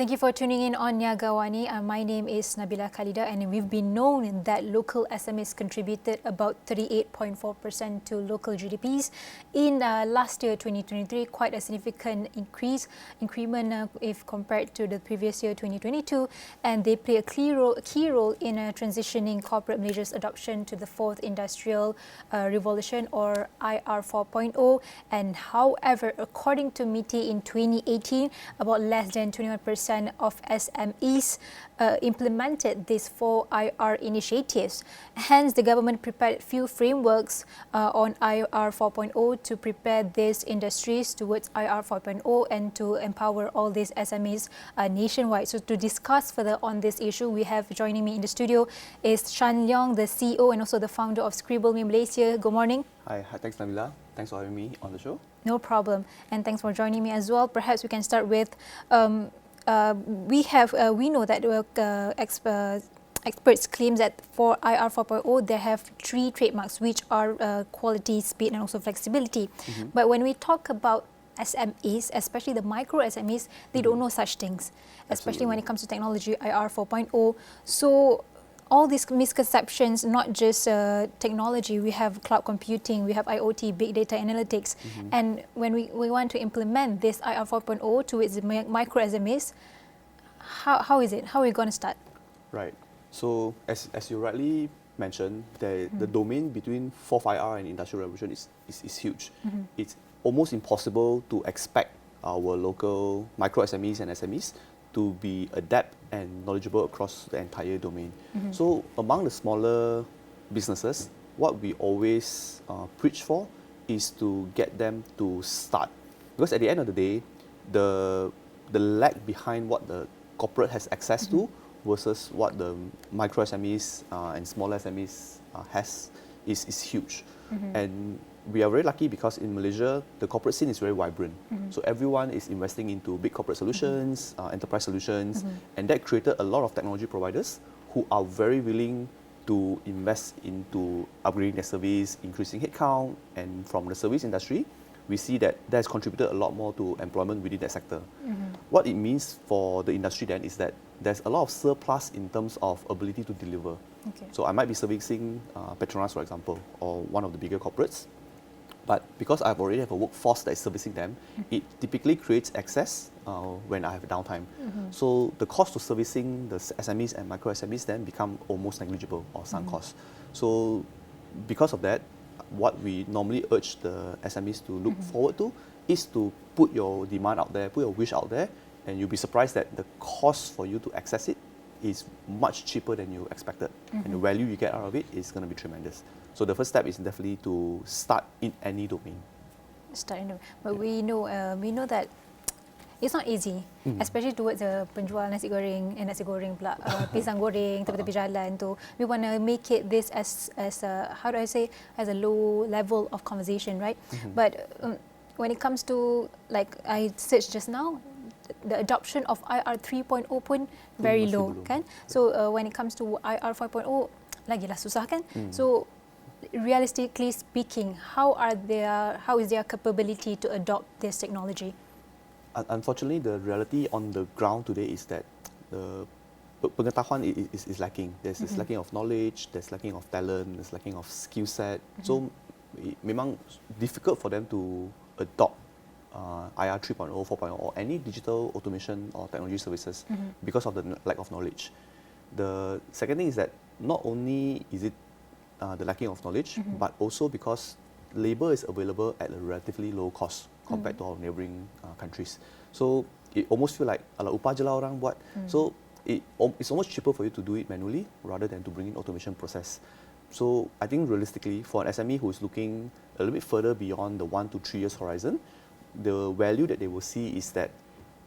Thank you for tuning in on AWANI. My name is Nabila Khalida, and we've been known that local SMEs contributed about 38.4% to local GDPs in last year, 2023, quite a significant increment if compared to the previous year, 2022, and they play a key role in transitioning corporate Malaysia's adoption to the fourth industrial revolution, or IR 4.0. And however, according to MITI in 2018, about less than 21% of SMEs implemented these 4 IR initiatives. Hence, the government prepared few frameworks on IR 4.0 to prepare these industries towards IR 4.0 and to empower all these SMEs nationwide. So to discuss further on this issue, we have joining me in the studio is Chan Leong, the CEO and also the founder of Skribble in Malaysia. Good morning. Hi, thanks Nabila. Thanks for having me on the show. No problem, and thanks for joining me as well. Perhaps we can start with we know that experts claim that for IR 4.0 they have 3 trademarks, which are quality, speed, and also flexibility. But when we talk about SMEs, especially the micro SMEs, they don't know such things, especially when it comes to technology, IR 4.0. So all these misconceptions, not just technology, we have cloud computing, we have IoT, big data analytics, and when we want to implement this IR 4.0 to its micro SMEs, how is it? How are we going to start? Right. So as you rightly mentioned, the domain between 4th IR and Industrial Revolution is huge. It's almost impossible to expect our local micro SMEs and SMEs to be adept and knowledgeable across the entire domain. So among the smaller businesses, what we always preach for is to get them to start. Because at the end of the day, the lag behind what the corporate has access to versus what the micro SMEs and smaller SMEs has is huge. And we are very lucky because in Malaysia, the corporate scene is very vibrant. So everyone is investing into big corporate solutions, enterprise solutions, and that created a lot of technology providers who are very willing to invest into upgrading their service, increasing headcount, and from the service industry, we see that that has contributed a lot more to employment within that sector. What it means for the industry then is that there's a lot of surplus in terms of ability to deliver. So I might be servicing Petronas, for example, or one of the bigger corporates. But because I already have a workforce that is servicing them, it typically creates excess when I have downtime. So the cost of servicing the SMEs and micro SMEs then become almost negligible or sunk cost. So because of that, what we normally urge the SMEs to look forward to is to put your demand out there, put your wish out there, and you'll be surprised that the cost for you to access it is much cheaper than you expected. And the value you get out of it is going to be tremendous. So the first step is definitely to start in any domain. But we know that it's not easy, especially towards the penjual nasi goreng pula, pisang goreng tepi-tepi jalan tu. We want to make it this as a, how do I say, as a low level of conversation, right? But when it comes to, like I searched just now, the adoption of IR 3.0 pun very low, kan? So when it comes to IR 4.0, lagilah susah, kan? So realistically speaking, how is their capability to adopt this technology? Unfortunately, the reality on the ground today is that the pengetahuan is lacking. There's lacking of knowledge, there's lacking of talent, there's lacking of skill set. So memang difficult for them to adopt IR 3.0, 4.0 or any digital automation or technology services because of the lack of knowledge. The second thing is that not only is it the lacking of knowledge, but also because labor is available at a relatively low cost compared to our neighboring countries. So it almost feels like ala upah je lah orang buat. So it's almost cheaper for you to do it manually rather than to bring in automation process. So I think realistically, for an SME who is looking a little bit further beyond the 1 to 3 years horizon, the value that they will see is that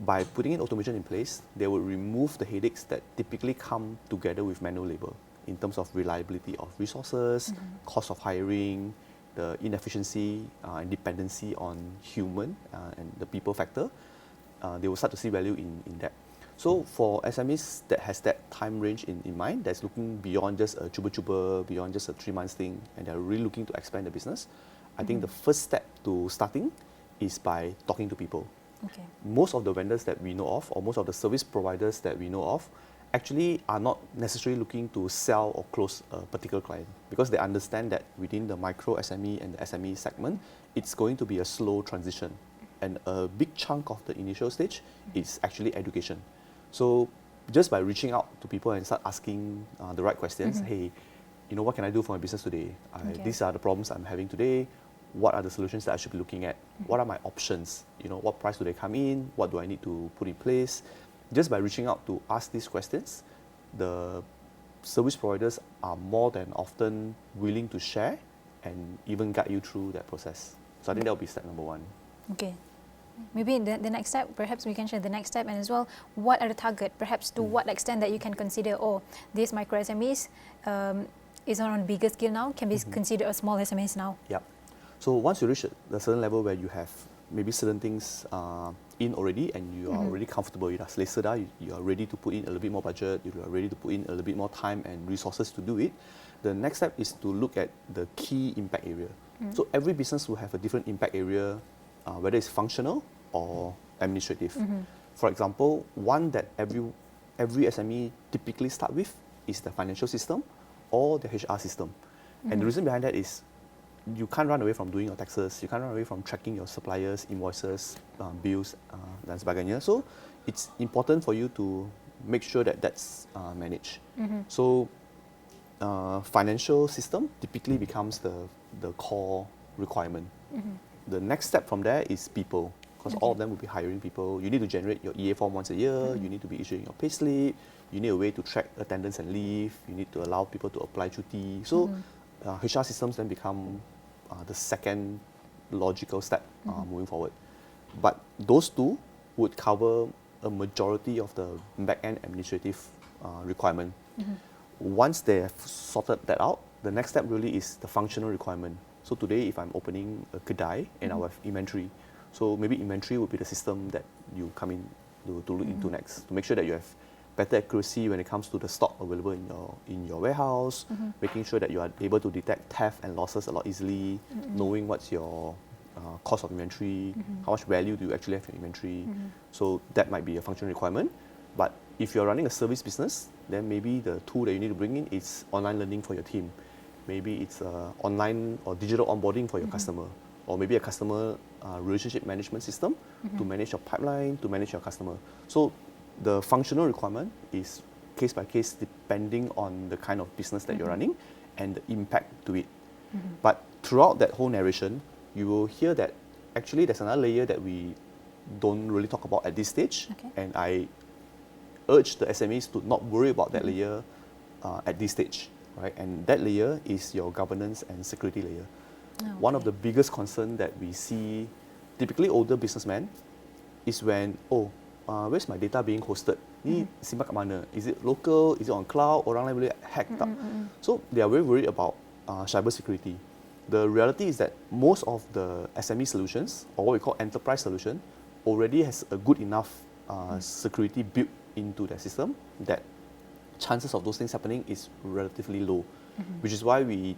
by putting in automation in place, they will remove the headaches that typically come together with manual labor in terms of reliability of resources, cost of hiring, the inefficiency and dependency on human and the people factor. They will start to see value in that. So for SMEs that has that time range in mind, that's looking beyond just a cuba-cuba, beyond just a 3 months thing, and they're really looking to expand the business, I think the first step to starting is by talking to people. Okay. Most of the vendors that we know of, or most of the service providers that we know of, actually are not necessarily looking to sell or close a particular client, because they understand that within the micro SME and the SME segment, it's going to be a slow transition. And a big chunk of the initial stage is actually education. So just by reaching out to people and start asking the right questions, hey, what can I do for my business today? These are the problems I'm having today. What are the solutions that I should be looking at? What are my options? What price do they come in? What do I need to put in place? Just by reaching out to ask these questions, the service providers are more than often willing to share and even guide you through that process. So I think that will be step number one. Okay. Maybe the next step, perhaps we can share the next step, and as well, what are the target? Perhaps to what extent that you can consider, these micro SMEs is on a bigger scale now, can be considered a small SMEs now. Yeah. So once you reach a certain level where you have maybe certain things in already and you are already comfortable with us, you are ready to put in a little bit more budget, you are ready to put in a little bit more time and resources to do it, the next step is to look at the key impact area. So every business will have a different impact area, whether it's functional or administrative. For example, one that every SME typically start with is the financial system or the HR system. And the reason behind that is you can't run away from doing your taxes, you can't run away from tracking your suppliers, invoices, bills, dan sebagainya. So it's important for you to make sure that that's managed. So financial system typically becomes the core requirement. The next step from there is people, because all of them will be hiring people. You need to generate your EA form once a year, you need to be issuing your payslip, you need a way to track attendance and leave, you need to allow people to apply duty. So HR systems then become the second logical step moving forward. But those two would cover a majority of the back-end administrative requirement. Once they have sorted that out, the next step really is the functional requirement. So today, if I'm opening a kedai and I have inventory, so maybe inventory would be the system that you come in to look into next, to make sure that you have better accuracy when it comes to the stock available in your warehouse, making sure that you are able to detect theft and losses a lot easily, knowing what's your cost of inventory, how much value do you actually have in inventory. So that might be a functional requirement. But if you're running a service business, then maybe the tool that you need to bring in is online learning for your team. Maybe it's online or digital onboarding for your customer, or maybe a customer relationship management system to manage your pipeline, to manage your customer. So the functional requirement is case by case depending on the kind of business that you're running and the impact to it. But throughout that whole narration, you will hear that actually there's another layer that we don't really talk about at this stage. And I urge the SMEs to not worry about that layer at this stage. Right? And that layer is your governance and security layer. One of the biggest concerns that we see, typically older businessmen, is when, where's my data being hosted? Ni simpan kat mana? Is it local? Is it on cloud? Orang lain boleh hack tak? So they are very worried about cyber security. The reality is that most of the SME solutions, or what we call enterprise solution, already has a good enough security built into their system that chances of those things happening is relatively low, which is why we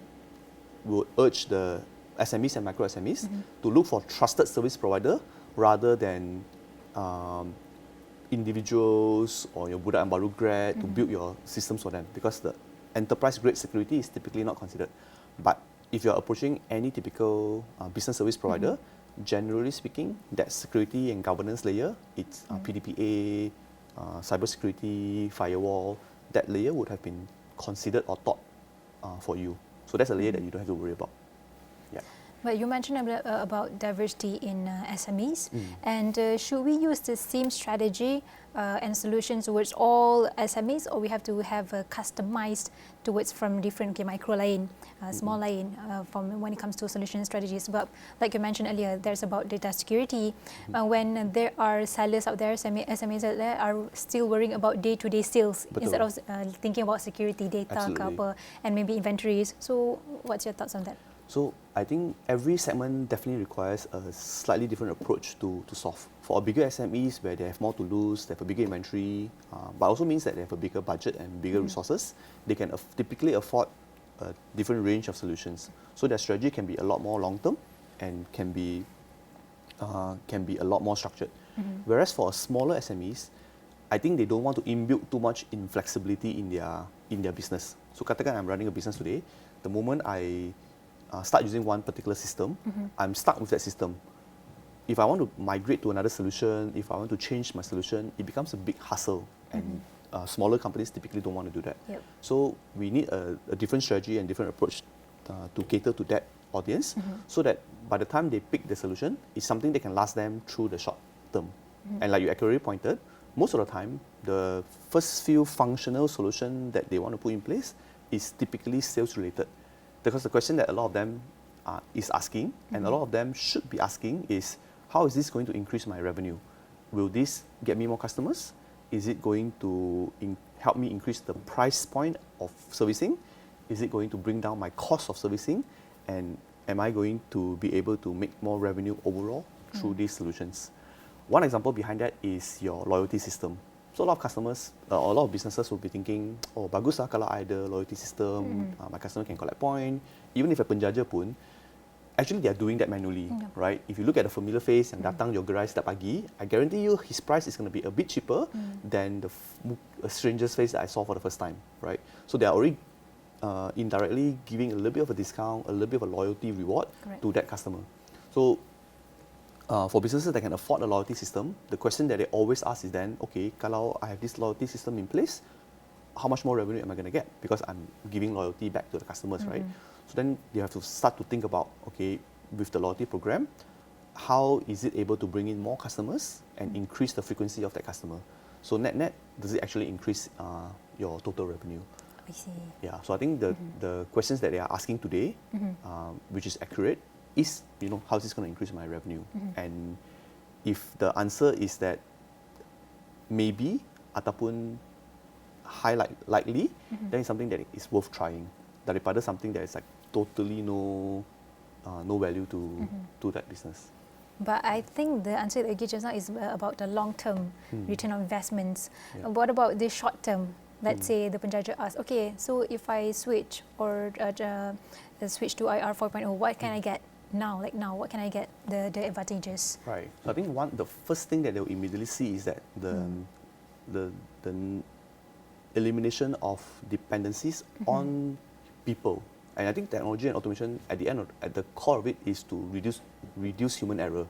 would urge the SMEs and micro SMEs to look for trusted service provider rather than individuals or your budak yang baru grad to build your systems for them, because the enterprise grade security is typically not considered. But if you're approaching any typical business service provider, generally speaking, that security and governance layer, it's PDPA, cybersecurity, firewall, that layer would have been considered or thought for you. So that's a layer that you don't have to worry about. Yeah. But you mentioned about diversity in SMEs, and should we use the same strategy and solutions towards all SMEs, or we have to have customized towards from different micro lain, small lain, from when it comes to solution strategies? But like you mentioned earlier, there's about data security. When there are sellers out there, SMEs out there are still worrying about day-to-day sales instead of thinking about security data and maybe inventories. So what's your thoughts on that? So I think every segment definitely requires a slightly different approach to solve. For bigger SMEs where they have more to lose, they have a bigger inventory, but also means that they have a bigger budget and bigger resources, they can typically afford a different range of solutions. So their strategy can be a lot more long-term and can be a lot more structured. Whereas for smaller SMEs, I think they don't want to inbuild too much inflexibility in their business. So katakan I'm running a business today, the moment I start using one particular system, I'm stuck with that system. If I want to migrate to another solution, if I want to change my solution, it becomes a big hassle. And smaller companies typically don't want to do that. Yep. So we need a different strategy and different approach to cater to that audience, so that by the time they pick the solution, it's something that can last them through the short term. And like you accurately pointed, most of the time, the first few functional solutions that they want to put in place is typically sales related. Because the question that a lot of them is asking, and a lot of them should be asking, is how is this going to increase my revenue? Will this get me more customers? Is it going to help me increase the price point of servicing? Is it going to bring down my cost of servicing? And am I going to be able to make more revenue overall through these solutions? One example behind that is your loyalty system. So a lot of customers, or a lot of businesses will be thinking, oh bagus lah kalau I ada loyalty system, my customer can collect point. Even if a penjaja pun, actually they are doing that manually, right? If you look at the familiar face yang datang your gerai setiap pagi, I guarantee you his price is going to be a bit cheaper than the stranger's face that I saw for the first time, right? So they are already indirectly giving a little bit of a discount, a little bit of a loyalty reward to that customer. So for businesses that can afford a loyalty system, the question that they always ask is then, okay, kalau I have this loyalty system in place, how much more revenue am I going to get? Because I'm giving loyalty back to the customers, right? So then you have to start to think about, okay, with the loyalty program, how is it able to bring in more customers and increase the frequency of that customer? So net, does it actually increase your total revenue? I see. Yeah, so I think the questions that they are asking today, which is accurate, is, how is this going to increase my revenue? And if the answer is that maybe, ataupun likely, then it's something that is worth trying. Daripada something that is like totally no value to that business. But I think the answer that you gave just now is about the long-term return on investments. Yeah. What about the short-term? Let's say the penjaja asks, okay, so if I switch or switch to IR 4.0, what can I get now? Like now, what can I get the advantages? Right. So I think the first thing that they'll immediately see is that the elimination of dependencies on people. And I think technology and automation at the core of it is to reduce human error.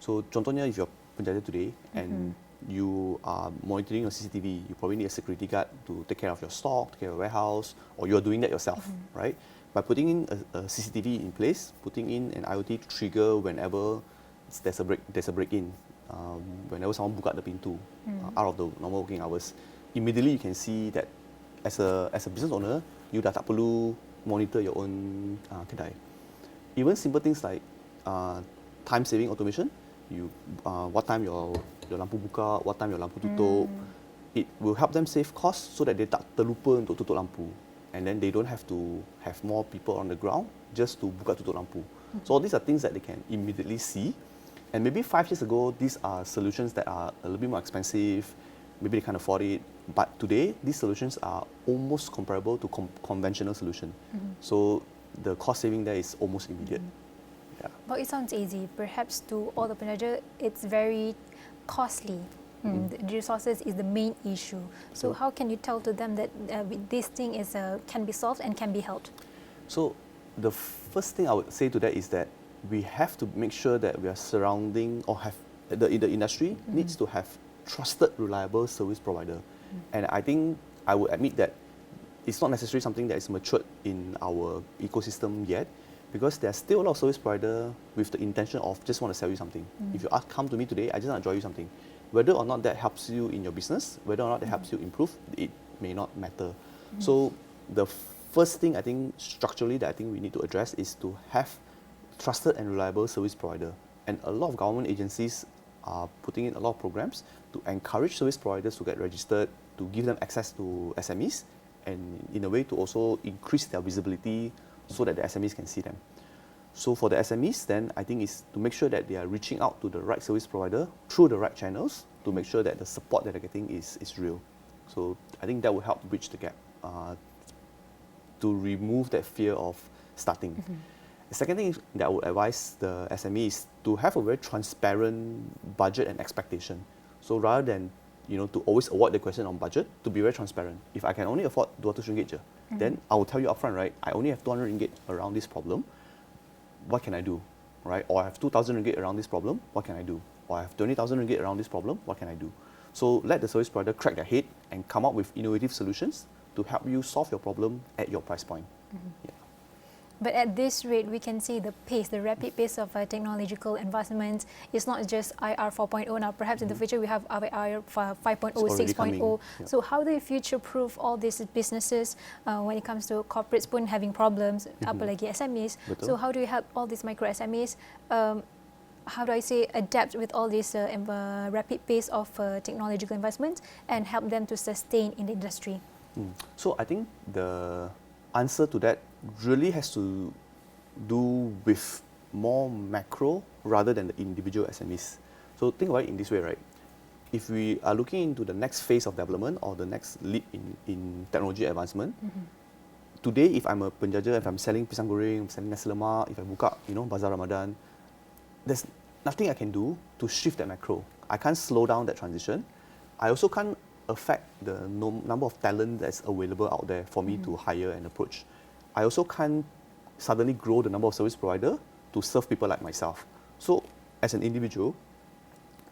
So contohnya, if you're penjaja today and you are monitoring your CCTV, you probably need a security guard to take care of your stock, take care of your warehouse, or you're doing that yourself, right? By putting in a CCTV in place, putting in an IoT to trigger whenever there's a break-in, whenever someone buka the pintu out of the normal working hours, immediately you can see that as a business owner, you dah tak perlu monitor your own kedai. Even simple things like time-saving automation, what time your lampu buka, what time your lampu tutup, it will help them save costs so that they tak terlupa untuk tutup lampu. And then they don't have to have more people on the ground just to buka tutup lampu. So all these are things that they can immediately see. And maybe 5 years ago, these are solutions that are a little bit more expensive, maybe they can't afford it. But today, these solutions are almost comparable to conventional solution. So the cost saving there is almost immediate. Yeah. But it sounds easy. Perhaps to all the penjaja, it's very costly. The resources is the main issue. So how can you tell to them that this thing can be solved and can be helped? So the first thing I would say to that is that we have to make sure that we are surrounding or have the industry needs to have trusted, reliable service provider. And I think I would admit that it's not necessarily something that is matured in our ecosystem yet, because there's still a lot of service provider with the intention of just want to sell you something. If you come to me today, I just want to enjoy you something. Whether or not that helps you in your business, whether or not that helps you improve, it may not matter. So the first thing I think structurally that I think we need to address is to have trusted and reliable service provider. And a lot of government agencies are putting in a lot of programs to encourage service providers to get registered, to give them access to SMEs, and in a way to also increase their visibility so that the SMEs can see them. So for the SMEs, then I think is to make sure that they are reaching out to the right service provider through the right channels to make sure that the support that they're getting is real. So I think that will help bridge the gap to remove that fear of starting. The second thing that I would advise the SME is to have a very transparent budget and expectation. So rather than to always avoid the question on budget, to be very transparent. If I can only afford 200 ringgit je, then I will tell you upfront, right? I only have 200 ringgit around this problem. What can I do, right? Or I have 2,000 ringgit around this problem. What can I do? Or I have 20,000 ringgit around this problem. What can I do? So let the service provider crack their head and come up with innovative solutions to help you solve your problem at your price point. Yeah. But at this rate, we can see the pace, the rapid pace of technological advancements is not just IR 4.0 now. Perhaps in the future we have IR 5.0, 6.0. Yeah. So how do you future-proof all these businesses when it comes to corporates pun having problems, apalagi SMEs? Betul. So how do you help all these micro SMEs? How do I say adapt with all this rapid pace of technological investments and help them to sustain in the industry? So I think the answer to that really has to do with more macro rather than the individual SMEs. So think about it in this way, right? If we are looking into the next phase of development or the next leap in technology advancement, today if I'm a penjaja, if I'm selling pisang goreng, I'm selling nasi lemak, if I buka, Bazaar Ramadan, there's nothing I can do to shift that macro. I can't slow down that transition. I also can't affect the number of talent that's available out there for me to hire and approach. I also can't suddenly grow the number of service provider to serve people like myself. So as an individual,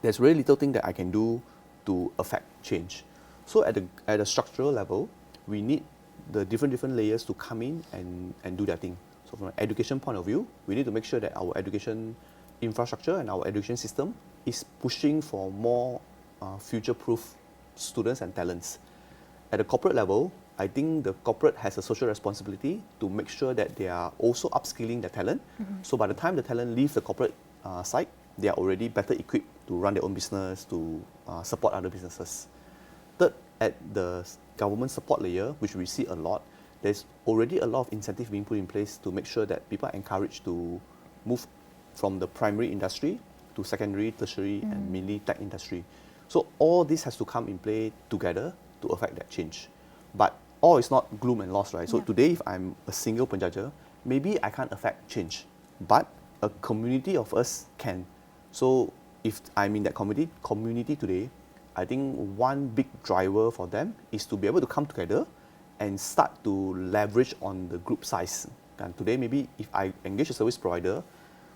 there's very little thing that I can do to affect change. So at a structural level, we need the different layers to come in and do their thing. So from an education point of view, we need to make sure that our education infrastructure and our education system is pushing for more future-proof students and talents. At a corporate level, I think the corporate has a social responsibility to make sure that they are also upskilling their talent. So by the time the talent leaves the corporate side, they are already better equipped to run their own business, to support other businesses. Third, at the government support layer, which we see a lot, there's already a lot of incentive being put in place to make sure that people are encouraged to move from the primary industry to secondary, tertiary, and mainly tech industry. So all this has to come in play together to affect that change. But all is not gloom and loss, right? So today, if I'm a single penjaja, maybe I can't affect change, but a community of us can. So if I'm in that community today, I think one big driver for them is to be able to come together and start to leverage on the group size. And today, maybe if I engage a service provider,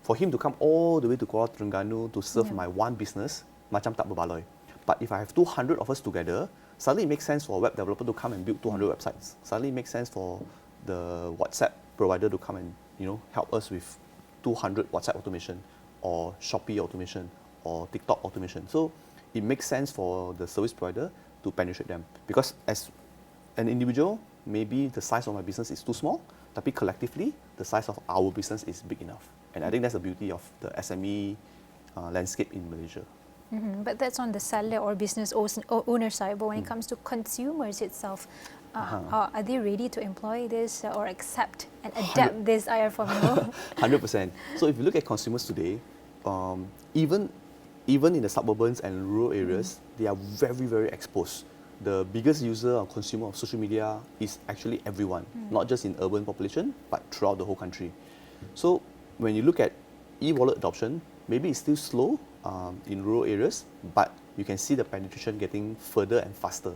for him to come all the way to Kuala Terengganu to serve my one business, macam tak berbaloi. But if I have 200 of us together, suddenly it makes sense for a web developer to come and build 200 websites. Suddenly it makes sense for the WhatsApp provider to come and help us with 200 WhatsApp automation or Shopee automation or TikTok automation. So it makes sense for the service provider to penetrate them. Because as an individual, maybe the size of my business is too small, tapi collectively, the size of our business is big enough. And I think that's the beauty of the SME landscape in Malaysia. But that's on the seller or business owner side. But when it comes to consumers itself, are they ready to employ this or accept and adapt this IR formula? 100%. So if you look at consumers today, even in the suburbans and rural areas, they are very, very exposed. The biggest user or consumer of social media is actually everyone, not just in urban population, but throughout the whole country. So when you look at e-wallet adoption, maybe it's still slow in rural areas, but you can see the penetration getting further and faster.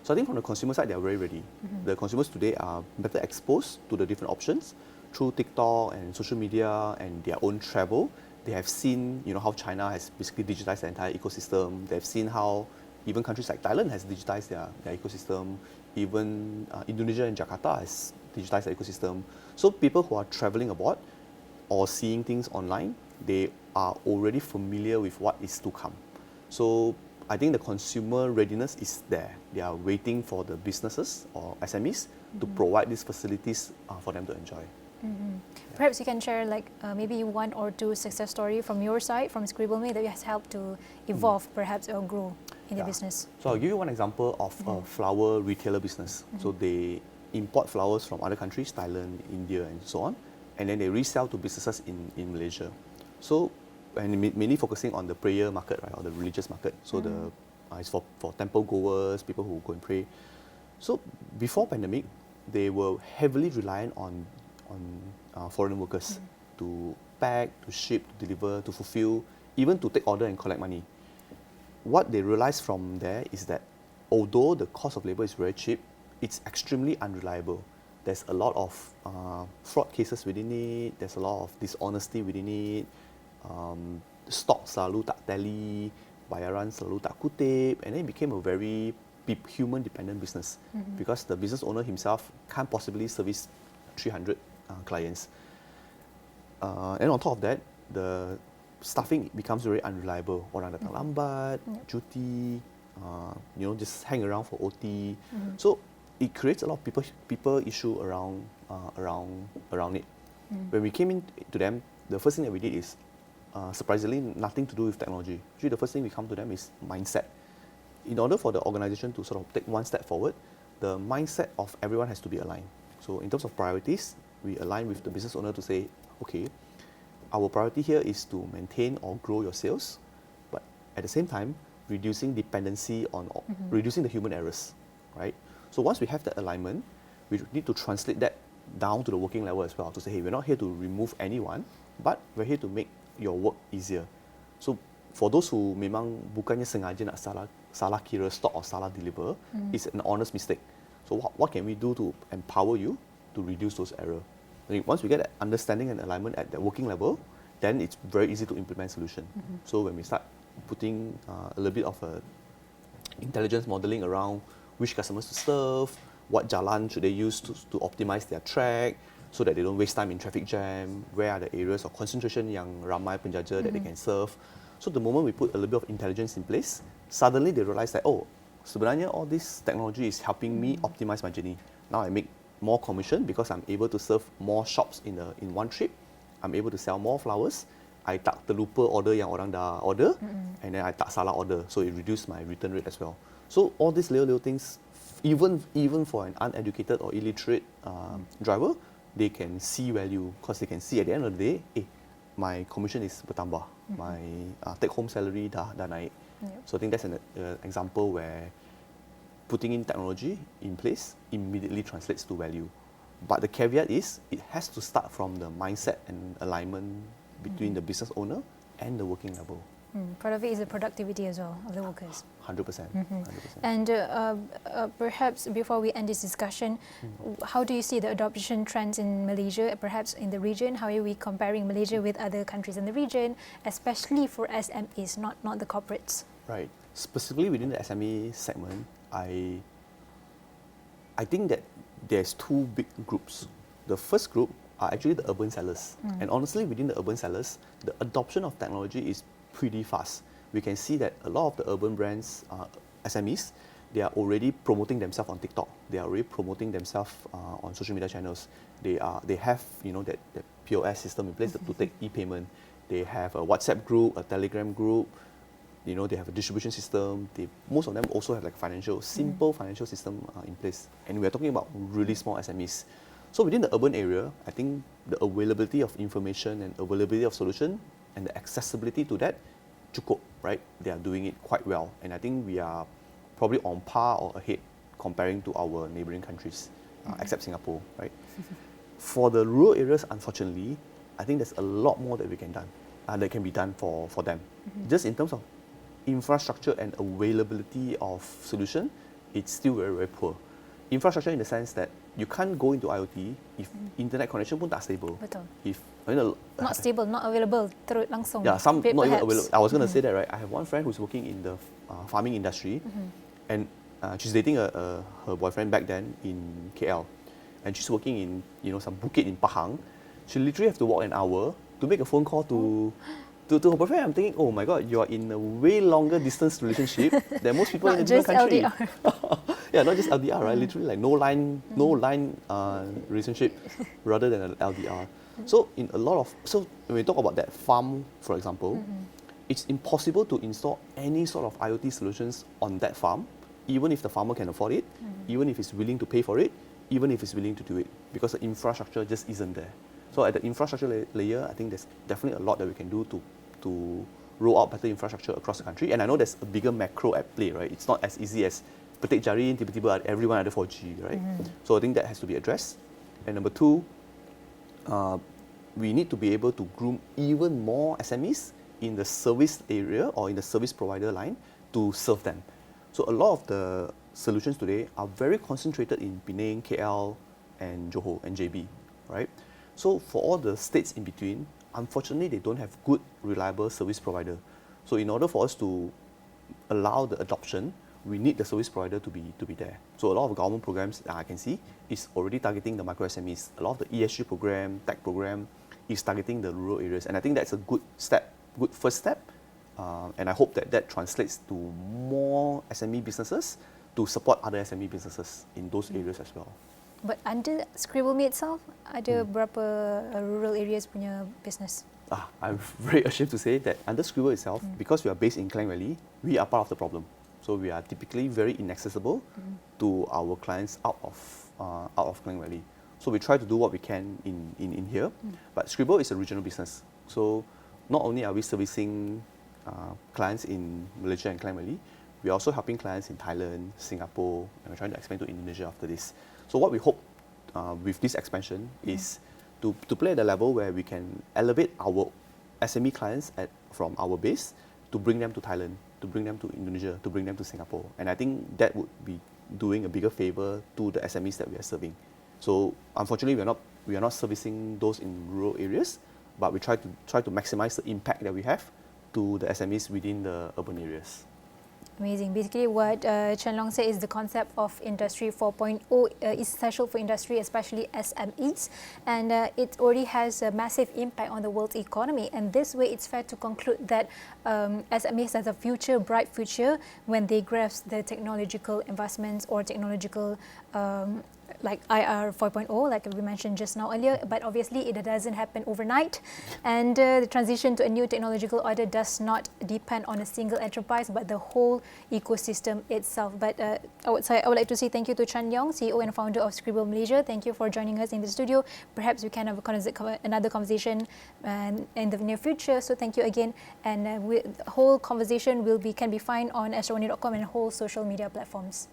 So I think from the consumer side, they are very ready. The consumers today are better exposed to the different options through TikTok and social media and their own travel. They have seen, how China has basically digitized the entire ecosystem. They've seen how even countries like Thailand has digitized their ecosystem. Even Indonesia and Jakarta has digitized their ecosystem. So people who are traveling abroad or seeing things online, they are already familiar with what is to come. So I think the consumer readiness is there. They are waiting for the businesses or SMEs to provide these facilities for them to enjoy. Perhaps you can share maybe one or two success story from your side, from Skribble that has helped to evolve perhaps or grow in the business. So I'll give you one example of a flower retailer business. So they import flowers from other countries, Thailand, India, and so on, and then they resell to businesses in Malaysia. So, and mainly focusing on the prayer market, right, or the religious market. So it's for temple goers, people who go and pray. So before pandemic, they were heavily reliant on foreign workers. to pack, to ship, to deliver, to fulfill, even to take order and collect money. What they realize from there is that although the cost of labor is very cheap, it's extremely unreliable. There's a lot of fraud cases within it, there's a lot of dishonesty within it, stock selalu tak tally, bayaran selalu tak kutip, and then it became a very human-dependent business because the business owner himself can't possibly service 300 clients. And on top of that, the staffing becomes very unreliable. Orang datang lambat, cuti, just hang around for OT. So it creates a lot of people issue around it. When we came in to them, the first thing that we did is surprisingly nothing to do with technology. Actually, the first thing we come to them is mindset. In order for the organization to sort of take one step forward, the mindset of everyone has to be aligned. So in terms of priorities, we align with the business owner to say, okay, our priority here is to maintain or grow your sales, but at the same time, reducing dependency on reducing the human errors, right? So once we have that alignment, we need to translate that down to the working level as well to say, hey, we're not here to remove anyone, but we're here to make your work easier. So for those who memang bukannya sengaja nak salah kira stock or salah deliver, it's an honest mistake. So what can we do to empower you to reduce those errors? Once we get that understanding and alignment at the working level, then it's very easy to implement solution. So when we start putting a little bit of intelligence modeling around which customers to serve, what jalan should they use to optimize their track, so that they don't waste time in traffic jam, where are the areas of concentration yang ramai penjaja that they can serve. So the moment we put a little bit of intelligence in place, suddenly they realize that, oh, sebenarnya all this technology is helping me optimize my journey. Now I make more commission because I'm able to serve more shops in one trip. I'm able to sell more flowers. I tak terlupa order yang orang dah order, and then I tak salah order, so it reduced my return rate as well. So all these little things, even for an uneducated or illiterate driver, they can see value because they can see at the end of the day, my commission is bertambah, my take-home salary dah naik. So I think that's an example where putting in technology in place immediately translates to value. But the caveat is, it has to start from the mindset and alignment between the business owner and the working level. Part of it is the productivity as well of the workers. 100%. And perhaps before we end this discussion, how do you see the adoption trends in Malaysia, perhaps in the region? How are we comparing Malaysia with other countries in the region, especially for SMEs, not the corporates? Right. Specifically within the SME segment, I think that there's two big groups. The first group are actually the urban sellers. And honestly, within the urban sellers, the adoption of technology is pretty fast. We can see that a lot of the urban brands, SMEs, they are already promoting themselves on TikTok. They are already promoting themselves on social media channels. They have that POS system in place to take e-payment. They have a WhatsApp group, a Telegram group. They have a distribution system. Most of them also have simple financial system in place. And we are talking about really small SMEs. So within the urban area, I think the availability of information and availability of solution and the accessibility to that, cukup, right? They are doing it quite well. And I think we are probably on par or ahead comparing to our neighboring countries, except Singapore, right? For the rural areas, unfortunately, I think there's a lot more that can be done for them. Just in terms of infrastructure and availability of solution, it's still very, very poor. Infrastructure in the sense that you can't go into IoT if internet connection pun tak stable. Betul. Not stable, not available terus langsung. Yeah, some not even available. I was going to say that, right? I have one friend who's working in the farming industry, and she's dating her boyfriend back then in KL, and she's working in some bukit in Pahang. She literally have to walk an hour to make a phone call to her boyfriend. I'm thinking, oh my God, you are in a way longer distance relationship than most people in a different country. LDR. Yeah, not just LDR, right? Literally no line relationship rather than an LDR. So when we talk about that farm, for example, it's impossible to install any sort of IoT solutions on that farm, even if the farmer can afford it, even if he's willing to pay for it, even if he's willing to do it, because the infrastructure just isn't there. So at the infrastructure layer, I think there's definitely a lot that we can do to roll out better infrastructure across the country. And I know there's a bigger macro at play, right? It's not as easy as petik jari, tiba-tiba everyone ada 4G, right? So I think that has to be addressed. And number two, we need to be able to groom even more SMEs in the service area or in the service provider line to serve them. So a lot of the solutions today are very concentrated in Penang, KL, and Johor and JB, right? So for all the states in between, unfortunately, they don't have good, reliable service provider. So in order for us to allow the adoption, we need the service provider to be there. So a lot of government programs I can see is already targeting the micro SMEs. A lot of the ESG program, tech program is targeting the rural areas, and I think that's a good step, good first step. And I hope that that translates to more SME businesses to support other SME businesses in those areas as well. But under Skribble itself, ada berapa rural areas punya business? I'm very ashamed to say that under Skribble itself, because we are based in Klang Valley, we are part of the problem. So we are typically very inaccessible to our clients out of Klang Valley. So we try to do what we can in here, but Skribble is a regional business. So not only are we servicing clients in Malaysia and Klang Valley, we are also helping clients in Thailand, Singapore, and we're trying to expand to Indonesia after this. So what we hope with this expansion is to play at a level where we can elevate our SME clients from our base to bring them to Thailand, to bring them to Indonesia, to bring them to Singapore. And I think that would be doing a bigger favor to the SMEs that we are serving. So unfortunately, we are not servicing those in rural areas, but we try to maximize the impact that we have to the SMEs within the urban areas. Amazing. Basically, what Chan Leong said is the concept of Industry 4.0 is essential for industry, especially SMEs, and it already has a massive impact on the world's economy. And this way, it's fair to conclude that SMEs has a future, bright future, when they grasp the technological investments or technological like IR 4.0, like we mentioned just now earlier, but obviously it doesn't happen overnight, and the transition to a new technological order does not depend on a single enterprise, but the whole ecosystem itself. But I would like to say thank you to Chan Leong, CEO and founder of Skribble Malaysia. Thank you for joining us in the studio. Perhaps we can have another conversation in the near future. So thank you again, and the whole conversation can be found on astro1.com and whole social media platforms.